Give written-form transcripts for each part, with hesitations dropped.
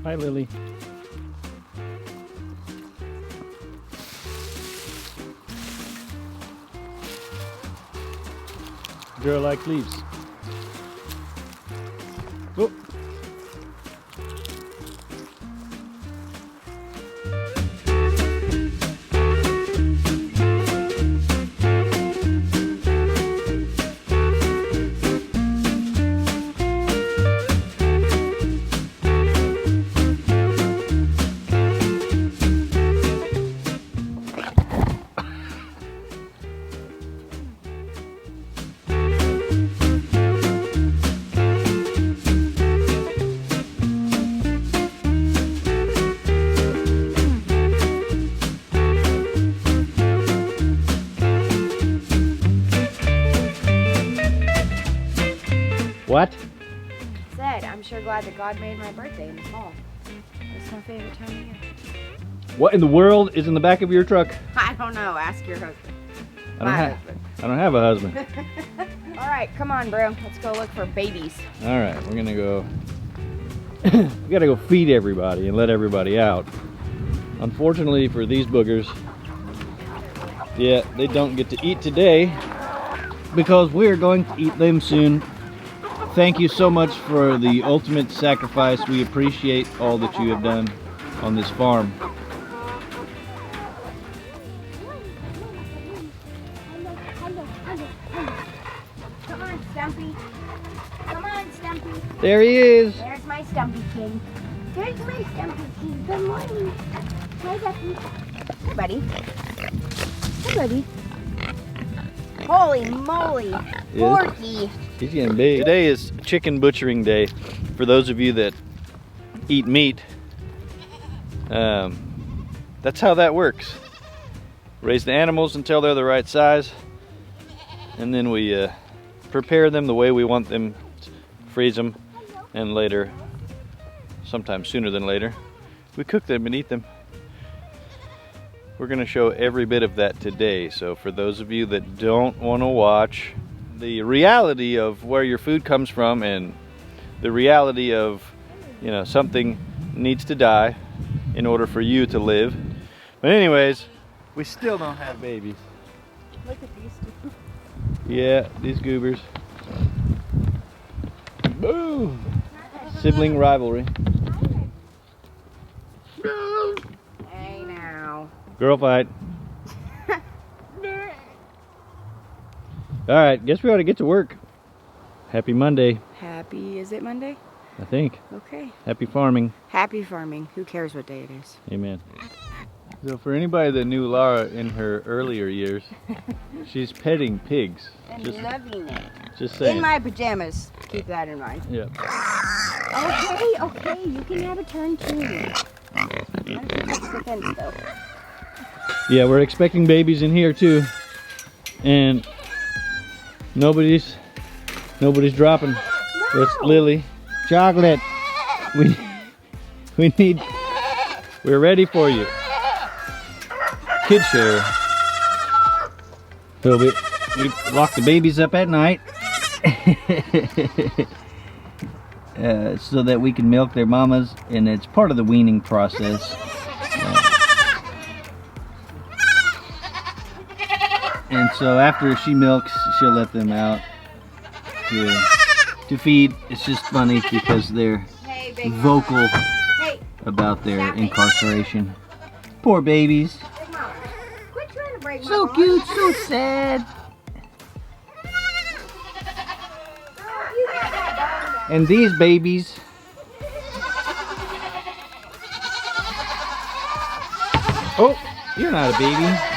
Hi, Lily. Girl like leaves. Oh. What? Said, I'm sure glad that God made my birthday in the fall. It's my favorite time of year. What in the world is in the back of your truck? I don't know. Ask your husband. I don't have a husband. All right, come on, bro. Let's go look for babies. All right, we're gonna go. We gotta go feed everybody and let everybody out. Unfortunately for these boogers, yeah, they don't get to eat today because we're going to eat them soon. Thank you so much for the ultimate sacrifice. We appreciate all that you have done on this farm. Come on, Stumpy. Come on, Stumpy. There he is. There's my Stumpy King. There's my Stumpy King. Good morning. Hi, Ducky. Hi, buddy. Hi, buddy. Holy moly. Porky. He's getting big. Today is chicken butchering day. For those of you that eat meat, that's how that works. Raise the animals until they're the right size, and then we prepare them the way we want them, freeze them, and later, sometimes sooner than later, we cook them and eat them. We're going to show every bit of that today, so for those of you that don't want to watch the reality of where your food comes from and the reality of, you know, something needs to die in order for you to live. But anyways, we still don't have babies. Look at these two. Yeah, these goobers. Boo! Sibling rivalry. Hey now. Girl fight. All right, guess we ought to get to work. Happy Monday, Happy, is it Monday? I think. Okay. Happy farming. Happy farming. Who cares what day it is? Amen. So for anybody that knew Laura in her earlier years, she's petting pigs. I'm loving it. Just saying. In my pajamas. Keep that in mind. Yeah. Okay, you can have a turn too. That's the fence though. Yeah, we're expecting babies in here too, and nobody's dropping. No. It's Lily. Chocolate. We need. We're ready for you. Kid share. So we lock the babies up at night so that we can milk their mamas, and it's part of the weaning process. And so after she milks, she'll let them out to feed. It's just funny because they're vocal about their incarceration. Poor babies. Quit trying to break my So arm. cute, so sad. And these babies. Oh, you're not a baby.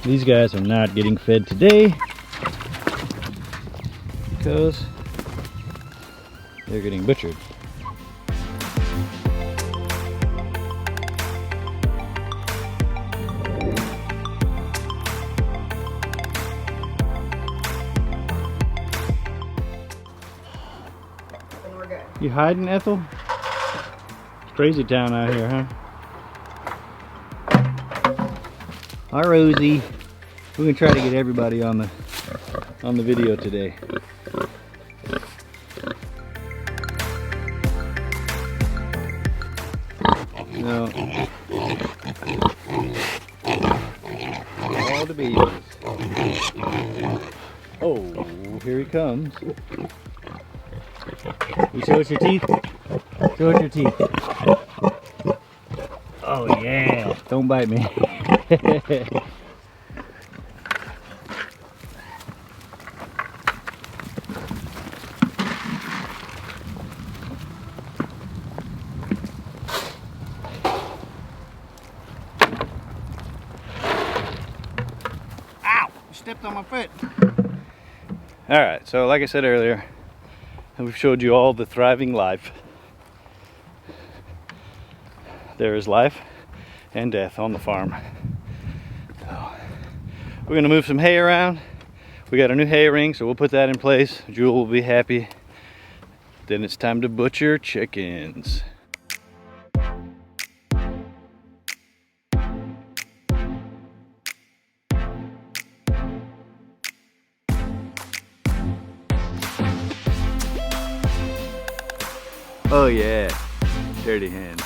These guys are not getting fed today because they're getting butchered. You hiding, Ethel? It's crazy town out here, huh? Hi, Rosie. We're gonna try to get everybody on the video today. No. All the babies. Oh, here he comes. You show us your teeth? Show us your teeth. Oh yeah. Don't bite me. Stepped on my foot. All right, so like I said earlier, we've showed you all the thriving life. There is life and death on the farm. So we're gonna move some hay around. We got a new hay ring, so we'll put that in place. Jewel will be happy. Then it's time to butcher chickens. Oh yeah, dirty hand.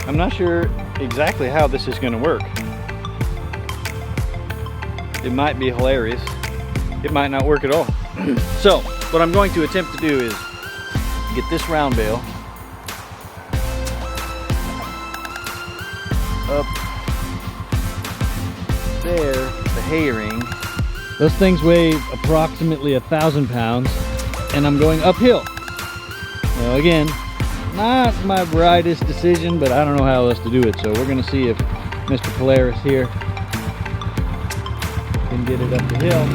I'm not sure exactly how this is going to work. It might be hilarious. It might not work at all. So, what I'm going to attempt to do is get this round bale up there, the hay ring. Those things weigh approximately 1,000 pounds, and I'm going uphill. Now again, not my brightest decision, but I don't know how else to do it, so we're gonna see if Mr. Polaris here can get it up the hill.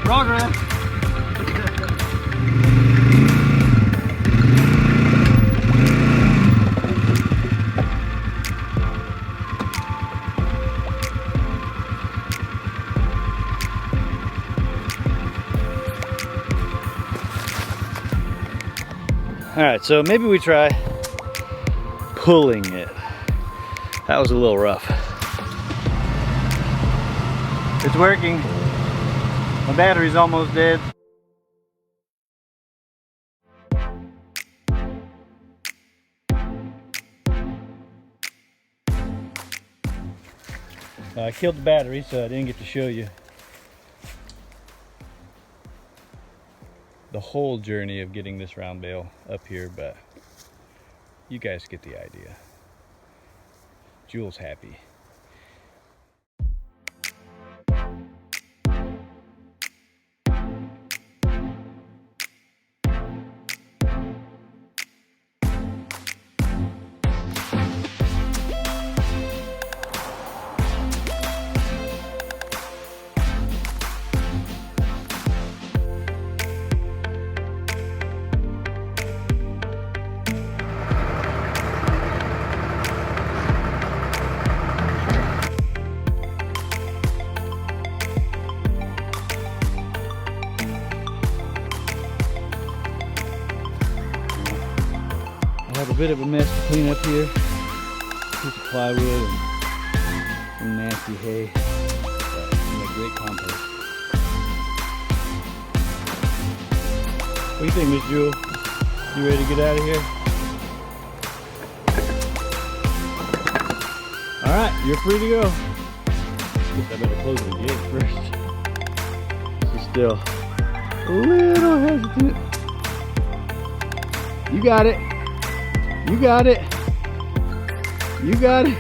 Progress! All right, so maybe we try pulling it. That was a little rough. It's working. My battery's almost dead. I killed the battery, so I didn't get to show you the whole journey of getting this round bale up here, but you guys get the idea. Jewel's happy. I have a bit of a mess to clean up here. Piece of plywood and some nasty hay. But it's make great compost. What do you think, Miss Jewel? You ready to get out of here? Alright, you're free to go. Guess I better close the gate first. She's still a little hesitant. You got it. You got it. You got it.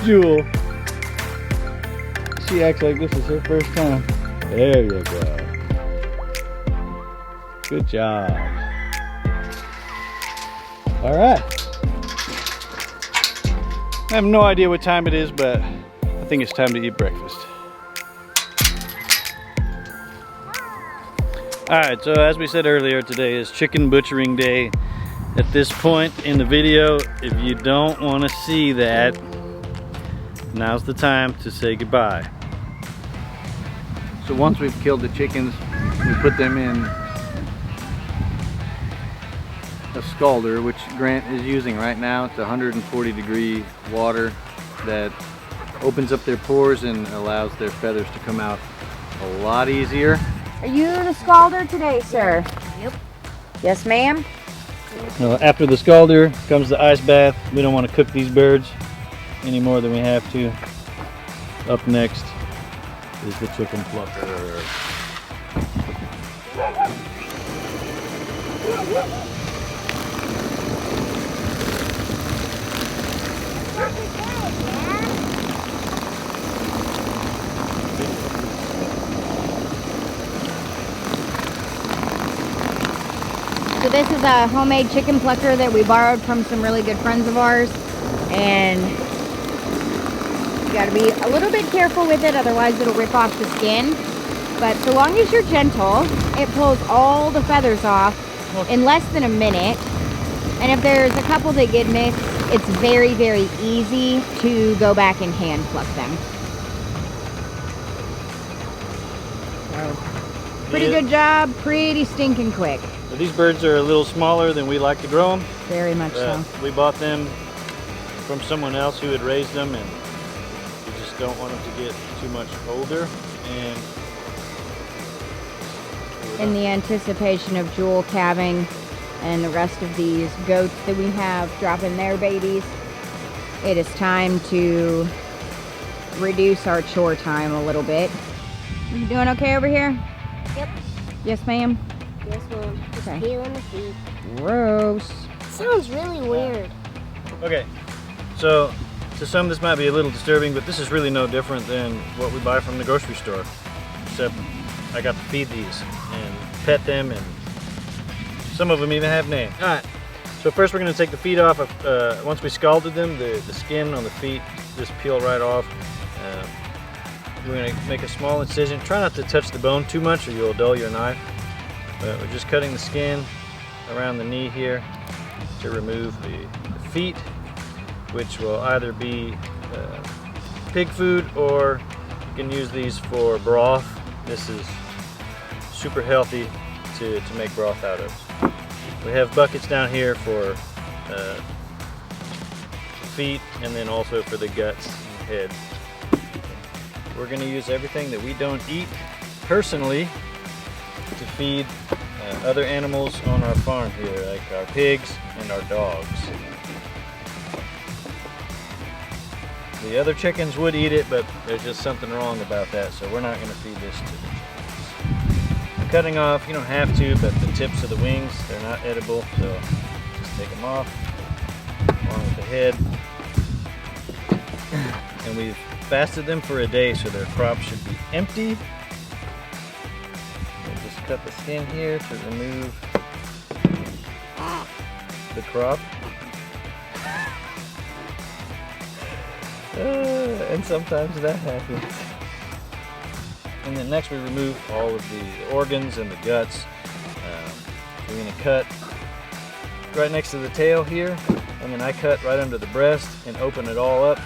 Jewel. She acts like this is her first time. There you go. Good job. All right. I have no idea what time it is, but I think it's time to eat breakfast. All right, so as we said earlier, today is chicken butchering day. At this point in the video, if you don't want to see that, now's the time to say goodbye. So once we've killed the chickens, we put them in a scalder, which Grant is using right now. It's 140 degree water that opens up their pores and allows their feathers to come out a lot easier. Are you the scalder today, sir? Yep. Yes, ma'am? After the scalder comes the ice bath. We don't want to cook these birds any more than we have to. Up next is the chicken plucker. So this is a homemade chicken plucker that we borrowed from some really good friends of ours, and you gotta be a little bit careful with it, otherwise it'll rip off the skin. But so long as you're gentle, it pulls all the feathers off in less than a minute. And if there's a couple that get mixed, it's very, very easy to go back and hand pluck them. So, pretty good job, pretty stinking quick. These birds are a little smaller than we like to grow them. Very much so. We bought them from someone else who had raised them, and we just don't want them to get too much older. And in the anticipation of Jewel calving and the rest of these goats that we have dropping their babies, it is time to reduce our chore time a little bit. Are you doing okay over here? Yep. Yes, ma'am? Yes, ma'am. Just Okay. peeling the feet. Gross. Sounds really weird. okay, so to some this might be a little disturbing, but this is really no different than what we buy from the grocery store. Except I got to feed these and pet them, and some of them even have names. All right, so first we're going to take the feet off. Once we scalded them, the skin on the feet just peel right off. We're going to make a small incision. Try not to touch the bone too much or you'll dull your knife. But we're just cutting the skin around the knee here to remove the feet, which will either be pig food, or you can use these for broth. This is super healthy to make broth out of. We have buckets down here for feet, and then also for the guts and head. We're going to use everything that we don't eat personally to feed other animals on our farm here, like our pigs and our dogs. The other chickens would eat it, but there's just something wrong about that, so we're not going to feed this to the chickens. I'm cutting off, you don't have to, but the tips of the wings, they're not edible, so just take them off along with the head. And we've fasted them for a day, so their crop should be empty. We'll just cut the skin here to remove the crop. And sometimes that happens. And then next we remove all of the organs and the guts. We're going to cut right next to the tail here, and then I cut right under the breast and open it all up.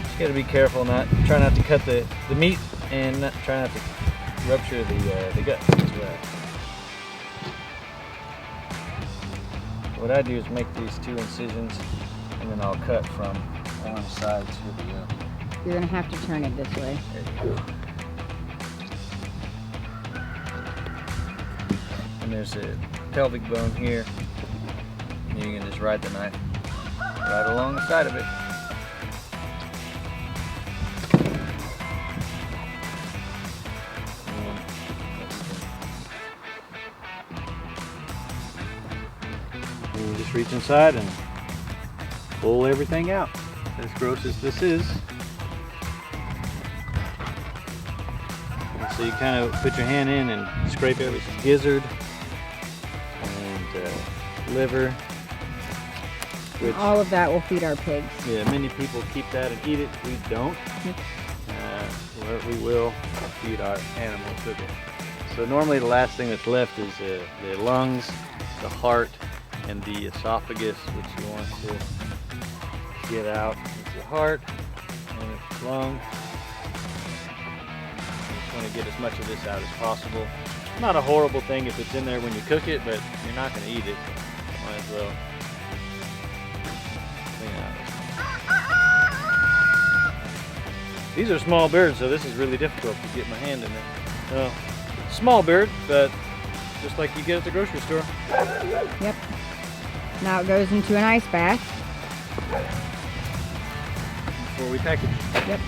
Just got to be careful, try not to cut the meat, and try not to rupture the guts as well. What I do is make these 2 incisions, and then I'll cut from one side to the other. You're going to have to turn it this way. There you go. And there's a pelvic bone here. And you can just ride the knife right along the side of it. And just reach inside and pull everything out. As gross as this is. And so you kind of put your hand in and scrape every gizzard and liver. Which, all of that will feed our pigs. yeah, many people keep that and eat it. We don't. We will feed our animals with it. So normally the last thing that's left is the lungs, the heart, and the esophagus, which you want to get out. It's the heart and its lung. You just want to get as much of this out as possible. Not a horrible thing if it's in there when you cook it, but you're not going to eat it. So might as well clean it out. These are small birds, so this is really difficult to get my hand in there. Small bird, but just like you get at the grocery store. Yep. Now it goes into an ice bath. Before we package. Yep.